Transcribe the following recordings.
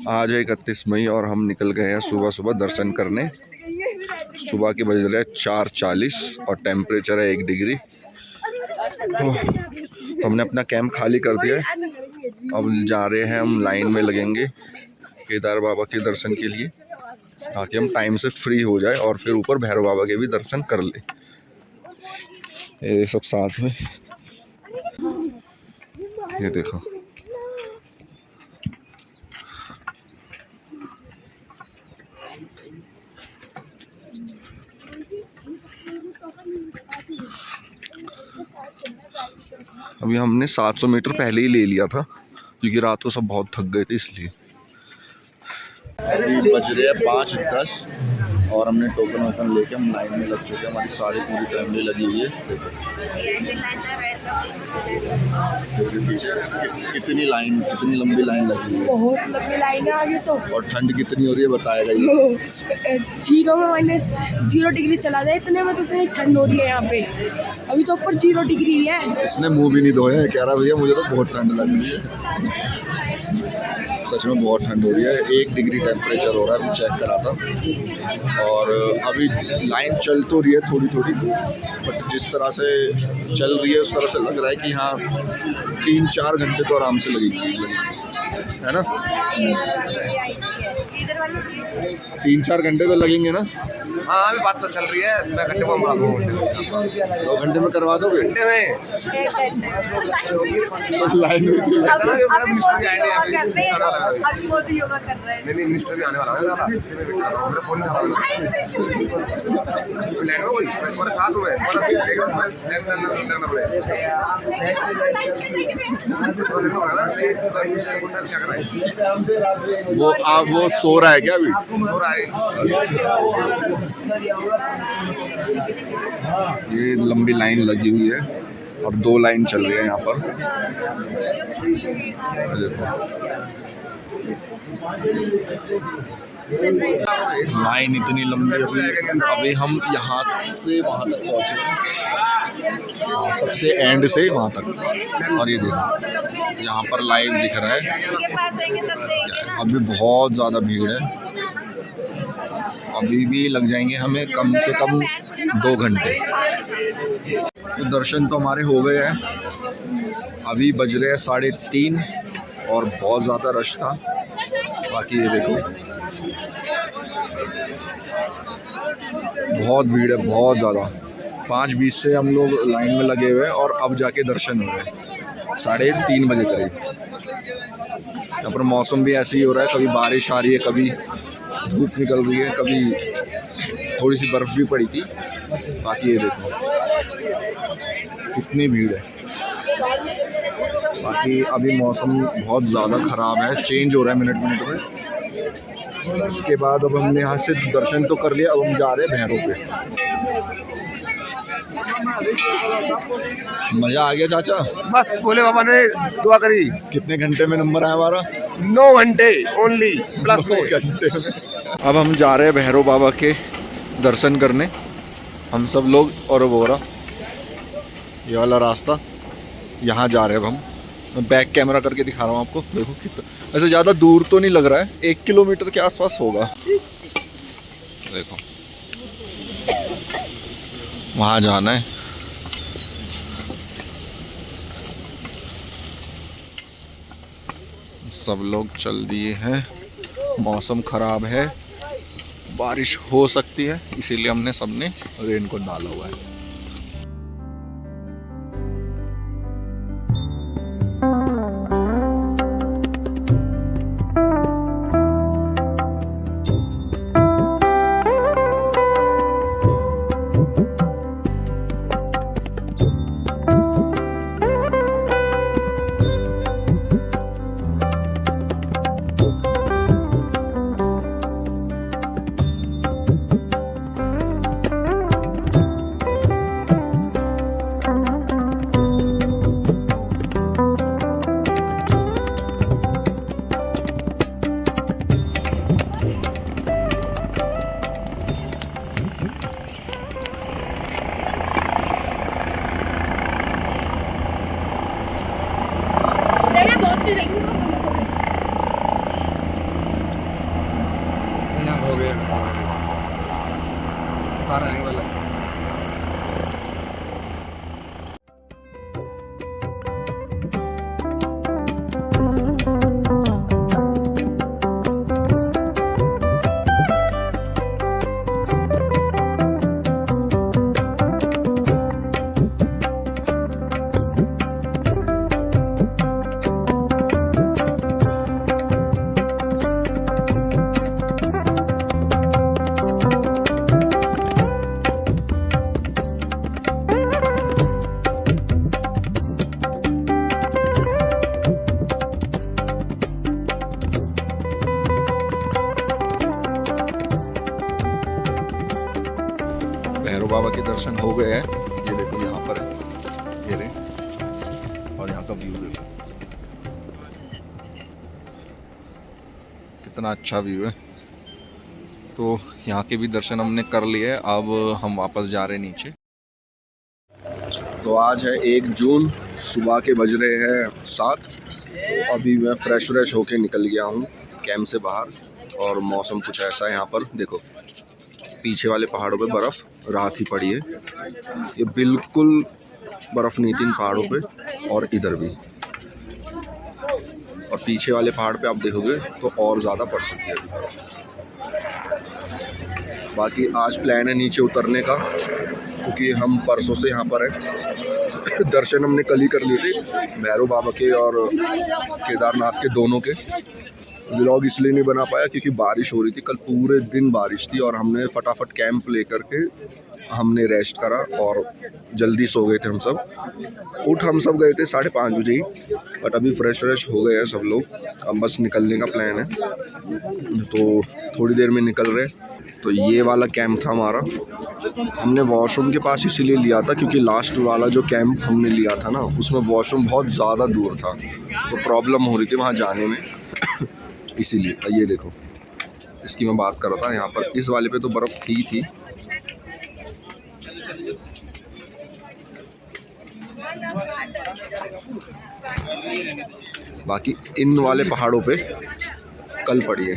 आज है 31 मई और हम निकल गए हैं सुबह सुबह दर्शन करने। सुबह के बज रहे हैं 4:40 और टेम्परेचर है 1 डिग्री। तो हमने अपना कैंप खाली कर दिया है। अब जा रहे हैं हम, लाइन में लगेंगे केदार बाबा के दर्शन के लिए, ताकि हम टाइम से फ्री हो जाए और फिर ऊपर भैरव बाबा के भी दर्शन कर ले। ये सब साथ में, ये देखो अभी हमने 700 मीटर पहले ही ले लिया था क्योंकि रात को सब बहुत थक गए थे इसलिए। अभी बज रहे हैं 5:10 और हमने टोकन वोकन लेके हम लाइन में लग चुके हैं। हमारी सारी पूरी फैमिली लगी हुई है। देखो पीछे कितनी लंबी लाइन लगी हुई है, बहुत लंबी लाइन है आगे तो। और ठंड कितनी हो रही है बताएगा ये। 0 डिग्री चला जाए इतने में तो इतनी ठंड हो रही है यहाँ पे। अभी तो ऊपर 0 डिग्री है। इसने मुंह भी नहीं धोया है, कह रहा भैया मुझे तो बहुत ठंड लग रही है। सच में बहुत ठंड हो रही है, 1 डिग्री टेम्परेचर हो रहा है। अभी चेक करा था और अभी लाइन चल तो रही है थोड़ी थोड़ी, बट जिस तरह से चल रही है उस तरह से लग रहा है कि हाँ 3-4 घंटे तो आराम से लगेगी, है ना? 3-4 घंटे तो लगेंगे ना? हाँ अभी बात तो चल रही है। मैं घंटे में बना दूँगा। 2 घंटे में करवा दोगे? घंटे में तो लाइन में मिस्टर भी आए नहीं। अभी मोदी योगा कर रहे हैं। नहीं मिस्टर भी आने वाला है। मेरा फोन लाइन में कोई मेरे साथ हुए लगना पड़ेगा। वो सो रहा है क्या अभी? सो रहा है। ये लंबी लाइन लगी हुई है और 2 लाइन चल रही है यहाँ पर। लाइन इतनी लंबी, अभी हम यहाँ से वहाँ तक पहुँचे, सबसे एंड से वहाँ तक। और ये देखो यहाँ पर लाइव दिख रहा है। अभी बहुत ज़्यादा भीड़ है, अभी भी लग जाएंगे हमें कम से कम 2 घंटे। तो दर्शन तो हमारे हो गए हैं। अभी बज रहे हैं 3:30 और बहुत ज़्यादा रश था। बाकी ये देखो बहुत भीड़ है, बहुत ज़्यादा। 5:20 से हम लोग लाइन में लगे हुए हैं और अब जाके दर्शन हो रहे हैं 3:30 बजे करीब। यहाँ पर मौसम भी ऐसे ही हो रहा है, कभी बारिश आ रही है, कभी धूप निकल रही है, कभी थोड़ी सी बर्फ़ भी पड़ी थी। बाकी ये देखो कितनी भीड़ है। बाकी अभी मौसम बहुत ज़्यादा ख़राब है, चेंज हो रहा है मिनट में। उसके बाद अब हमने यहाँ से दर्शन तो कर लिया, अब हम जा रहे हैं भैरव पे। मज़ा आ गया चाचा? बस भोले बाबा ने दुआ करी। कितने घंटे में नंबर आया हमारा? 9 घंटे ओनली प्लस 9 घंटे में। अब हम जा रहे हैं भैरव बाबा के दर्शन करने, हम सब लोग। और वो रहा ये वाला रास्ता, यहाँ जा रहे हैं अब हम। मैं बैक कैमरा करके दिखा रहा हूँ आपको। देखो कितना, ऐसे ज़्यादा दूर तो नहीं लग रहा है, 1 किलोमीटर के आसपास होगा। देखो वहाँ जाना है। सब लोग चल दिए हैं, मौसम ख़राब है, बारिश हो सकती है, इसीलिए हमने सबने रेनकोट डाला हुआ है। गए बता रहे हैं वाला। भैरव बाबा के दर्शन हो गए हैं। ये देखो यहाँ पर है, ये रहे, और यहाँ का व्यू देखो कितना अच्छा व्यू है। तो यहाँ के भी दर्शन हमने कर लिए। अब हम वापस जा रहे हैं नीचे। तो आज है 1 जून, सुबह के बज रहे हैं 7। तो अभी मैं फ्रेश होके निकल गया हूँ कैंप से बाहर, और मौसम कुछ ऐसा है। यहाँ पर देखो पीछे वाले पहाड़ों पे बर्फ़ रात ही पड़ी है। ये बिल्कुल बर्फ़ नहीं थी इन पहाड़ों पे, और इधर भी, और पीछे वाले पहाड़ पे आप देखोगे तो और ज़्यादा पड़ चुकी है बर्फ़। बाकी आज प्लान है नीचे उतरने का, क्योंकि हम परसों से यहाँ पर हैं। दर्शन हमने कल ही कर लिए थे, भैरव बाबा के और केदारनाथ के दोनों के। व्लॉग इसलिए नहीं बना पाया क्योंकि बारिश हो रही थी, कल पूरे दिन बारिश थी, और हमने फटाफट कैंप लेकर के हमने रेस्ट करा और जल्दी सो गए थे हम सब। हम सब गए थे 5:30 बजे ही, बट अभी फ्रेश हो गए हैं सब लोग। अब बस निकलने का प्लान है, तो थोड़ी देर में निकल रहे। तो ये वाला कैंप था हमारा। हमने वॉशरूम के पास इसीलिए लिया था क्योंकि लास्ट वाला जो कैंप हमने लिया था ना, उसमें वॉशरूम बहुत ज़्यादा दूर था, तो प्रॉब्लम हो रही थी वहाँ जाने में। इसीलिए ये देखो, इसकी मैं बात कर रहा था। यहाँ पर इस वाले पे तो बर्फ़ थी। बाकी इन वाले पहाड़ों पे कल पड़ी है।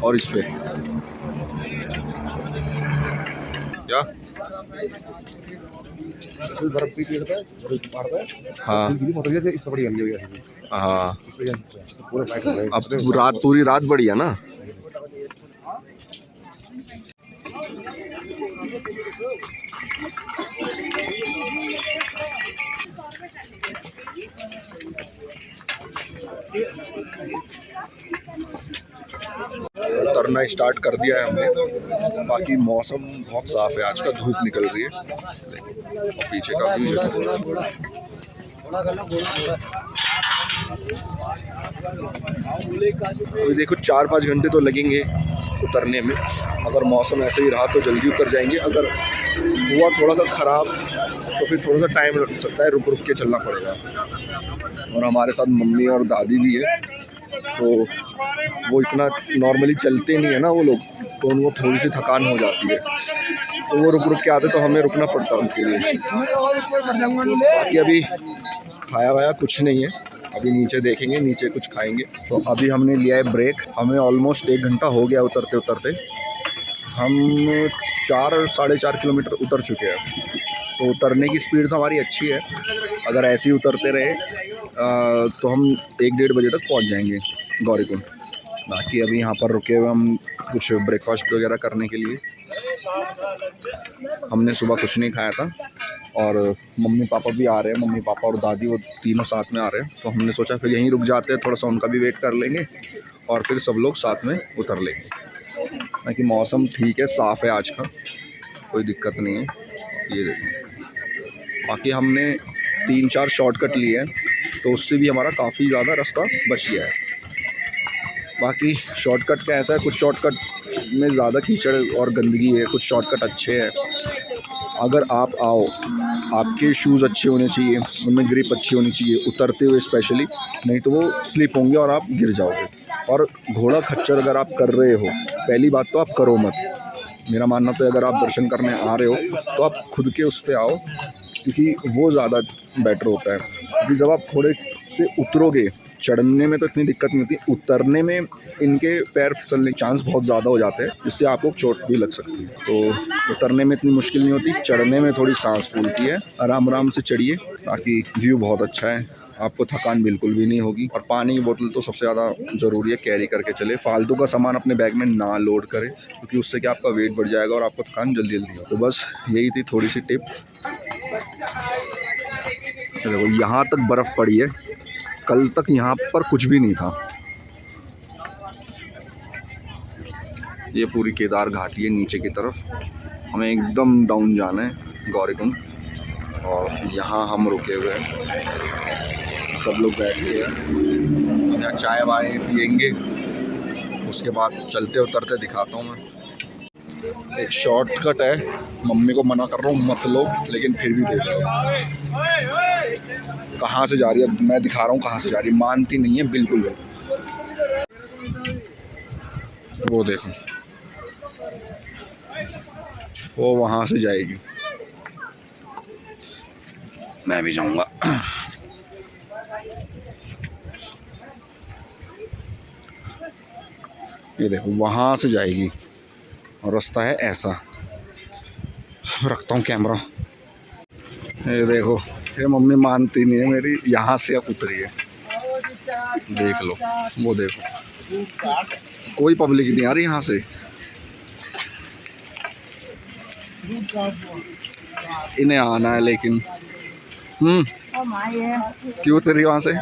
और इस पे क्या हाँ हाँ, अब पूरी रात बढ़ी है ना। उतरना स्टार्ट कर दिया है हमने। बाकी मौसम बहुत साफ है आज का, धूप निकल रही है, और पीछे का व्यू अभी देखो 4-5 घंटे तो लगेंगे उतरने में। अगर मौसम ऐसे ही रहा तो जल्दी उतर जाएंगे, अगर हुआ थोड़ा सा ख़राब तो फिर थोड़ा सा टाइम लग सकता है, रुक के चलना पड़ेगा। और हमारे साथ मम्मी और दादी भी है, तो वो इतना नॉर्मली चलते नहीं है ना वो लोग, तो उनको थोड़ी सी थकान हो जाती है, तो वो रुक के आते, तो हमें रुकना पड़ता है उनके लिए। बाकी अभी खाया वाया कुछ नहीं है, अभी नीचे देखेंगे, नीचे कुछ खाएंगे। तो अभी हमने लिया है ब्रेक। हमें ऑलमोस्ट 1 घंटा हो गया उतरते। हम 4-4.5 किलोमीटर उतर चुके हैं। तो उतरने की स्पीड तो हमारी अच्छी है। अगर ऐसे ही उतरते रहे तो हम 1-1.5 बजे तक पहुंच जाएंगे गौरीकुंड। बाकी अभी यहाँ पर रुके हुए हम कुछ ब्रेकफास्ट वगैरह करने के लिए। हमने सुबह कुछ नहीं खाया था, और मम्मी पापा भी आ रहे हैं, मम्मी पापा और दादी वो तीनों साथ में आ रहे हैं। तो हमने सोचा फिर यहीं रुक जाते हैं, थोड़ा सा उनका भी वेट कर लेंगे, और फिर सब लोग साथ में उतर लेंगे। बाकी मौसम ठीक है, साफ़ है आज का, कोई दिक्कत नहीं है। ये देखो, बाकी हमने 3-4 शॉर्टकट लिए हैं, तो उससे भी हमारा काफ़ी ज़्यादा रास्ता बच गया है। बाकी शॉर्टकट का ऐसा है, कुछ शॉर्टकट में ज़्यादा कीचड़ और गंदगी है, कुछ शॉर्टकट अच्छे हैं। अगर आप आओ, आपके शूज़ अच्छे होने चाहिए, उनमें ग्रिप अच्छी होनी चाहिए उतरते हुए स्पेशली, नहीं तो वो स्लिप होंगे और आप गिर जाओगे। और घोड़ा खच्चर अगर आप कर रहे हो, पहली बात तो आप करो मत। मेरा मानना तो अगर आप दर्शन करने आ रहे हो तो आप खुद के उस पे आओ, क्योंकि वो ज़्यादा बेटर होता है। क्योंकि जब आप थोड़े से उतरोगे, चढ़ने में तो इतनी दिक्कत नहीं होती, उतरने में इनके पैर फिसलने के चांस बहुत ज़्यादा हो जाते हैं, जिससे आपको चोट भी लग सकती है। तो उतरने में इतनी मुश्किल नहीं होती, चढ़ने में थोड़ी सांस फूलती है। आराम आराम से चढ़िए, ताकि व्यू बहुत अच्छा है, आपको थकान बिल्कुल भी नहीं होगी। और पानी की बोतल तो सबसे ज़्यादा ज़रूरी है, कैरी करके चले। फालतू का सामान अपने बैग में ना लोड करें, क्योंकि उससे क्या आपका वेट बढ़ जाएगा और आपको थकान जल्दी जल्दी हो। तो बस यही थी थोड़ी सी टिप्स। देखो यहाँ तक बर्फ़ पड़ी है, कल तक यहाँ पर कुछ भी नहीं था। ये पूरी केदार घाटी है नीचे की तरफ, हमें एकदम डाउन जाना है गौरीकुंड। और यहाँ हम रुके हुए हैं, सब लोग बैठे हैं, यहाँ चाय वाय पियेंगे, उसके बाद चलते उतरते दिखाता हूँ मैं। एक शॉर्टकट है, मम्मी को मना कर रहा हूँ मत लो, लेकिन फिर भी देख लो कहाँ से जा रही है। मैं दिखा रहा हूँ कहाँ से जा रही है, मानती नहीं है बिल्कुल भी। वो देखो, वो वहाँ से जाएगी, मैं भी जाऊँगा। ये देखो वहाँ से जाएगी और रास्ता है ऐसा। रखता हूँ कैमरा। ये देखो, ये मम्मी मानती नहीं है मेरी, यहाँ से अब उतरी है, देख लो। वो देखो, कोई पब्लिक नहीं आ रही यहाँ से। इन्हें आना है लेकिन क्यों उतरी वहाँ से,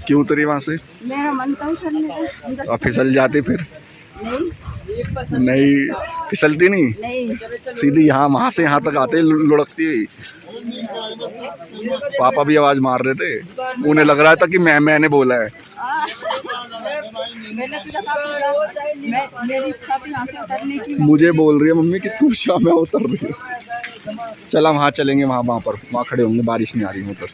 क्यों उतरी वहाँ से? मेरा मन था उतरने का। फिसल जाती फिर? नहीं फिसलती नहीं, सीधी यहाँ वहाँ से यहाँ तक आते लुढ़कती हुई। पापा भी आवाज मार रहे थे, उन्हें लग रहा था कि मैंने बोला है। मुझे बोल रही है मम्मी कि तू शाम में उतर रही है। चल हम वहाँ चलेंगे, वहाँ पर वहाँ खड़े होंगे, बारिश नहीं आ रही है उधर।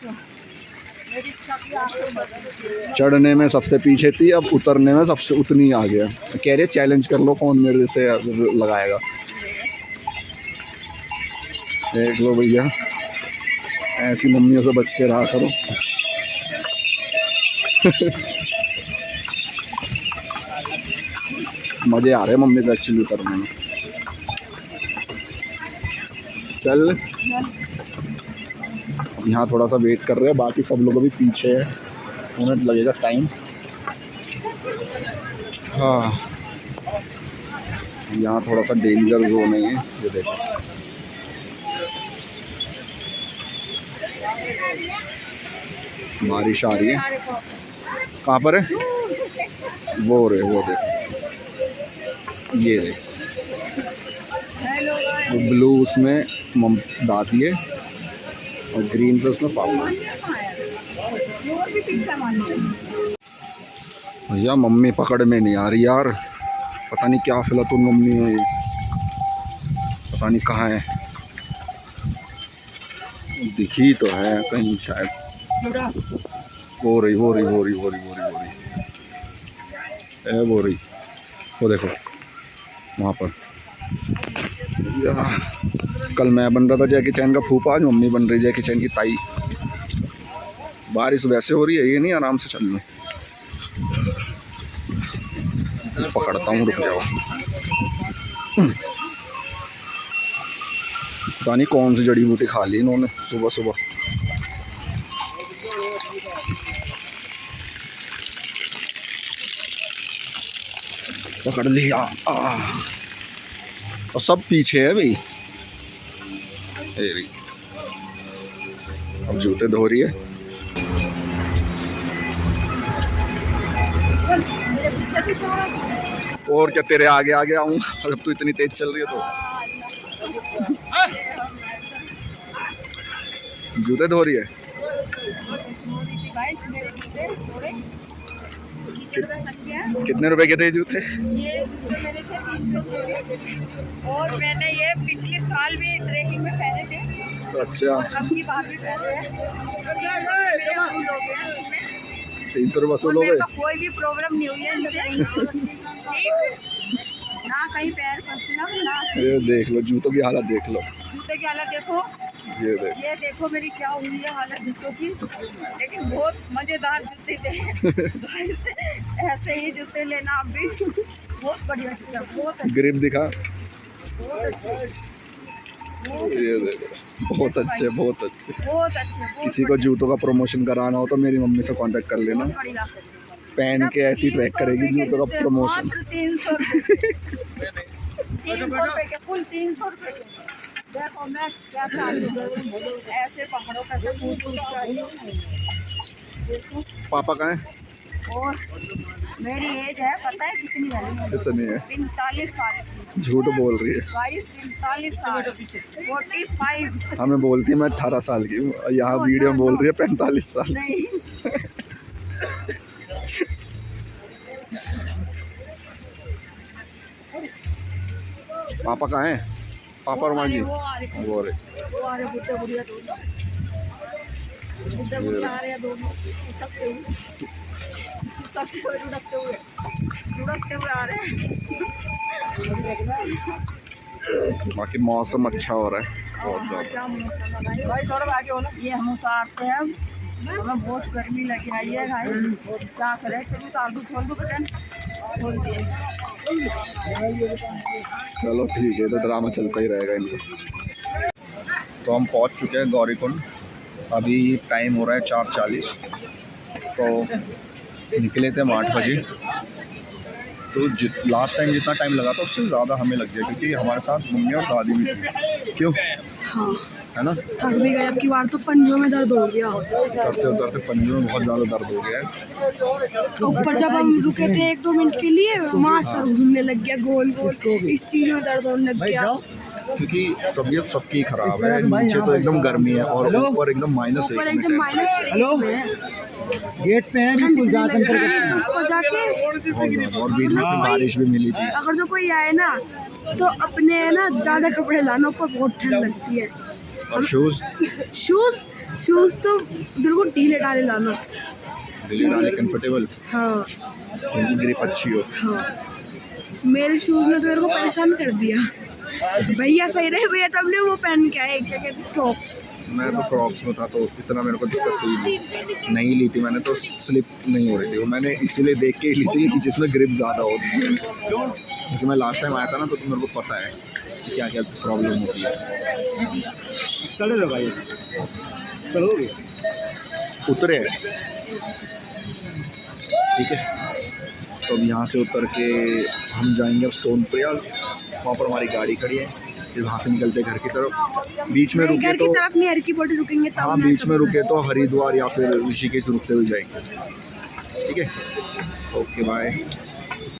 चढ़ने में सबसे पीछे थी, अब उतरने में सबसे उतनी आ गया। कह रहे चैलेंज कर लो कौन मेरे से लगाएगा। देख लो भैया, ऐसी मम्मियों से बच के रहा करो। मजे आ रहे हैं मम्मी को एक्चुअली उतरने में। चल यहाँ थोड़ा सा वेट कर रहे हैं, बाकी सब लोग अभी पीछे है, मिनट लगेगा टाइम। हाँ यहाँ थोड़ा सा डेंजर जोन है ये देखो। बारिश आ रही है। कहाँ पर है? वो रे, वो देखो, ये देखो, वो ब्लू उसमें दाती है और ग्रीन से उसमें पापा। भैया मम्मी पकड़ में नहीं आ रही यार, पता नहीं क्या फिलहाल मम्मी है ये, पता नहीं कहाँ है, दिखी तो है कहीं शायद। वो रही वो रही वो रही वो रही वो रही वो रही वो रही, वो देखो वहाँ पर। कल मैं बन रहा था जैकी चैन का फूफा, आज मम्मी बन रही जैकी चैन की ताई। बारिश वैसे हो रही है, ये नहीं आराम से चल लो। पकड़ता हूँ, रुक जाओ। पता नहीं कौन सी जड़ी बूटी खा ली इन्होंने सुबह सुबह। पकड़ लिया। और सब पीछे है भाई। अब जूते धो रही है। और क्या तेरे आगे आगे आऊंगा जब तू इतनी तेज चल रही है तो। जूते धो रही है। कितने रुपए के थे जूते? ये मेरे थे 300 के, और मैंने ये पिछले साल भी ट्रेकिंग में पहने थे। अच्छा, अब की बात भी पहने हैं। 300 रुपये वसूल हो गए। कोई भी प्रॉब्लम नहीं हुई है ना, कहीं पैर फंसना ना। ये देख लो जूतों की हालत, देख लो जूते की हालत देखो। ये देख, ये देखो मेरी क्या हुई है हालत जूतों की, लेकिन बहुत मजेदार जूते थे। ऐसे ही जूते लेना आप भी, बहुत बढ़िया जूता, बहुत अच्छे, ग्रिप दिखा, बहुत अच्छे, ये देख, बहुत अच्छे, बहुत अच्छे। बहुत अच्छे, बहुत किसी को जूतों का प्रमोशन कराना हो तो मेरी मम्मी से कांटेक्ट कर लेना, बढ़िया। पहन के ऐसी ट्रैक करेगी जूतों का प्रमोशन। मात्र 300 रुपये, 300 रुपये के, फुल 300 रुपये के। देखो मैं क्या चाहती हूँ, ऐसे पकड़ो कैसे फूट चाहिए। पापा कहाँ है? और मेरी एज है पता है कितनी है? कितनी है? 45 साल। झूठ बोल रही है। 45 साल, 45 हमें बोलती है मैं 18 साल की हूँ, यहाँ वीडियो में बोल रही है 45 साल। नहीं। पापा कहाँ है? पापा और माँ जी? वो आ रहे, वो रहे। वो आ रहे, बुढ़े बुढ़िया दोनों, बुढ़े बुढ़िया आ रहे हैं दोनों, लुढ़कते हुए, लुढ़कते हुए आ रहे हैं। बाकी मौसम अच्छा हो रहा है बहुत ज़्यादा। क्या मौसम है भाई, भाई थोड़ा आगे हो ना। ये हम उतारते हैं, हमें बहुत गर्मी लगी आई है भाई, क्या करें, चलिए आलू छोड़ दो बटन, खोल दिए। चलो ठीक है, तो ड्रामा चलता ही रहेगा इनका। तो हम पहुंच चुके हैं गौरीकुंड, अभी टाइम हो रहा है 4:40, तो निकले थे हम 8 बजे। तो लास्ट टाइम जितना टाइम लगा था उससे ज़्यादा हमें लग गया, क्योंकि हमारे साथ मम्मी और दादी भी थी। क्यों? हाँ, है ना? थक भी गए, अब की बार तो पंजों में दर्द हो गया। उतरते उतरते पंजों में बहुत ज़्यादा दर्द हो गया है। ऊपर जब हम रुके थे 1-2 मिनट के लिए, वहाँ सर घूमने लग गया गोल गोल, इस चीज़ में दर्द होने लग गया। क्योंकि तबीयत सबकी ख़राब है, नीचे तो एकदम गर्मी है और ऊपर एकदम -1 ऊपर एकदम में -1 में है। गेट पे है बिल्कुल जा ऊपर जाके बहुत ज़्यादा, और बीच में बारिश भी मिली थी। अगर जो कोई आए ना तो अपने ना ज़्यादा कपड़े लाना, ऊपर बहुत ठंड लगती है। और शूज़ शूज़ तो बिल्कुल ढीले ढाले लाना। ढीले ढाले कंफर्टेबल, हाँ जिनकी ग्रिप अच्छी हो। हाँ, मेरे शूज़ ने तो मेरे को परेशान कर दिया। भैया सही रहे, भैया तब ने वो पहन के आए, क्या कहते हैं, क्रॉक्स। मैं तो क्रॉक्स में था तो इतना मेरे को दिक्कत हुई नहीं ली थी मैंने, तो स्लिप नहीं हो रही थी वो, मैंने इसीलिए देख के ही ली थी कि जिसमें ग्रिप ज़्यादा होती है। क्योंकि मैं लास्ट टाइम आया था ना, तो मेरे को पता है कि क्या क्या प्रॉब्लम होती है। चलो लो भाई, चलोगे उतरे ठीक है। तो अब यहाँ से उतर के हम जाएंगे अब सोनप्रयाग, वहाँ पर हमारी गाड़ी खड़ी है, फिर वहाँ से निकलते घर की तरफ। बीच में रुके घर की तो तरफ नहीं, हर की बोटी रुकेंगे तब। हाँ, ना बीच में सब। रुके तो हरिद्वार या फिर ऋषिकेश रुकते हुए जाएंगे। ठीक है, ओके बाय।